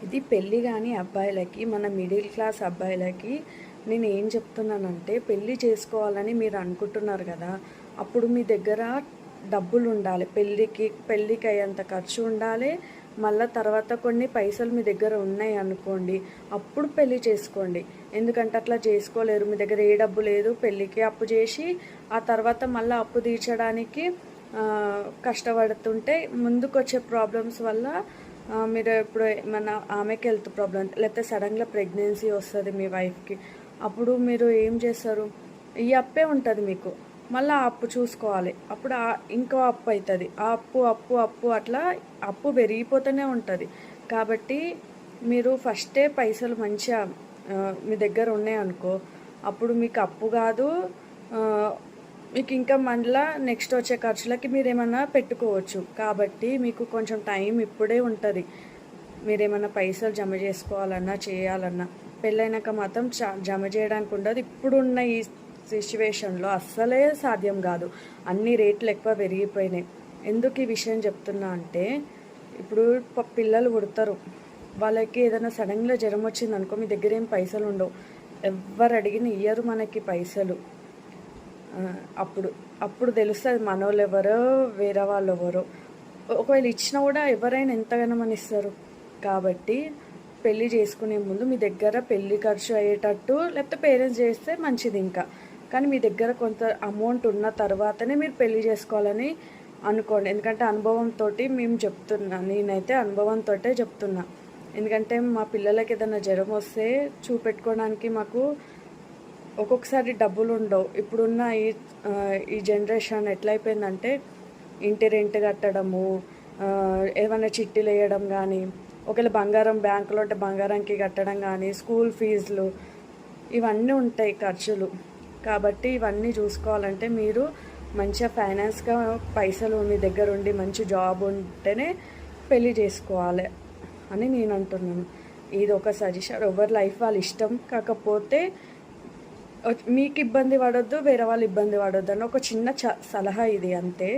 ఇది పెళ్ళి కాని అబ్బాయిలకి, మన మిడిల్ క్లాస్ అబ్బాయిలకి నేను ఏం చెప్తున్నానంటే, పెళ్ళి చేసుకోవాలని మీరు అనుకుంటున్నారు కదా, అప్పుడు మీ దగ్గర డబ్బులు ఉండాలి. పెళ్ళికి అయ్యేంత ఖర్చు ఉండాలి. మళ్ళీ తర్వాత కొన్ని పైసలు మీ దగ్గర ఉన్నాయి అనుకోండి, అప్పుడు పెళ్ళి చేసుకోండి. ఎందుకంటే అట్లా చేసుకోలేరు, మీ దగ్గర ఏ డబ్బు లేదు, పెళ్ళికి అప్పు చేసి ఆ తర్వాత మళ్ళీ అప్పు తీర్చడానికి కష్టపడుతుంటే ముందుకు వచ్చే ప్రాబ్లమ్స్ వల్ల మీరు ఇప్పుడు మన ఆమెకి హెల్త్ ప్రాబ్లం లేకపోతే సడన్గా ప్రెగ్నెన్సీ వస్తుంది మీ వైఫ్కి, అప్పుడు మీరు ఏం చేస్తారు? ఈ అప్పే ఉంటుంది మీకు, మళ్ళీ ఆ అప్పు చూసుకోవాలి. అప్పుడు ఇంకో అప్పు అవుతుంది. ఆ అప్పు అప్పు అప్పు అట్లా అప్పు పెరిగిపోతూనే ఉంటుంది. కాబట్టి మీరు ఫస్టే పైసలు మంచిగా మీ దగ్గర ఉన్నాయనుకో, అప్పుడు మీకు అప్పు కాదు, మీకు ఇంకా మళ్ళీ నెక్స్ట్ వచ్చే ఖర్చులకి మీరు ఏమన్నా పెట్టుకోవచ్చు. కాబట్టి మీకు కొంచెం టైం ఇప్పుడే ఉంటుంది. మీరు ఏమన్నా పైసలు జమ చేసుకోవాలన్నా చేయాలన్నా, పెళ్ళైనాక మాత్రం జమ చేయడానికి ఉండదు. ఇప్పుడున్న ఈ సిచ్యువేషన్లో అస్సలే సాధ్యం కాదు. అన్ని రేట్లు ఎక్కువ పెరిగిపోయినాయి. ఎందుకు ఈ విషయం చెప్తున్నా అంటే, ఇప్పుడు పిల్లలు పుడతారు, వాళ్ళకి ఏదైనా సడన్గా జ్వరం వచ్చింది అనుకో, మీ దగ్గర ఏం పైసలు ఉండవు. ఎవరు అడిగిన ఇయ్యరు మనకి పైసలు. అప్పుడు అప్పుడు తెలుస్తుంది మనోళ్ళు ఎవరో వేరే వాళ్ళు ఎవరో. ఒకవేళ ఇచ్చినా కూడా ఎవరైనా ఎంతగానో మన ఇస్తారు. కాబట్టి పెళ్ళి చేసుకునే ముందు మీ దగ్గర పెళ్ళి ఖర్చు అయ్యేటట్టు, లేకపోతే పేరెంట్స్ చేస్తే మంచిది ఇంకా. కానీ మీ దగ్గర కొంత అమౌంట్ ఉన్న తర్వాతనే మీరు పెళ్ళి చేసుకోవాలని అనుకోండి. ఎందుకంటే అనుభవంతో మేము చెప్తున్నా, నేనైతే అనుభవంతో చెప్తున్నా. ఎందుకంటే మా పిల్లలకి ఏదైనా జ్వరం వస్తే చూపెట్టుకోవడానికి మాకు ఒక్కొక్కసారి డబ్బులు ఉండవు. ఇప్పుడున్న ఈ జనరేషన్ ఎట్లయిపోయిందంటే, ఇంటి రెంట్ కట్టడము, ఏమైనా చిట్టీలు వేయడం కానీ, ఒకవేళ బంగారం బ్యాంకులో ఉంటే బంగారంకి కట్టడం కానీ, స్కూల్ ఫీజులు, ఇవన్నీ ఉంటాయి ఖర్చులు. కాబట్టి ఇవన్నీ చూసుకోవాలంటే మీరు మంచిగా ఫైనాన్స్గా పైసలు మీ దగ్గర ఉండి మంచి జాబ్ ఉంటేనే పెళ్ళి చేసుకోవాలి అని నేను అంటున్నాను. ఇది ఒక సజెషన్. ఎవరి లైఫ్ వాళ్ళ ఇష్టం. కాకపోతే మీకు ఇబ్బంది పడొద్దు, వేరే వాళ్ళు ఇబ్బంది పడొద్దు అని ఒక చిన్న సలహా ఇది, అంతే.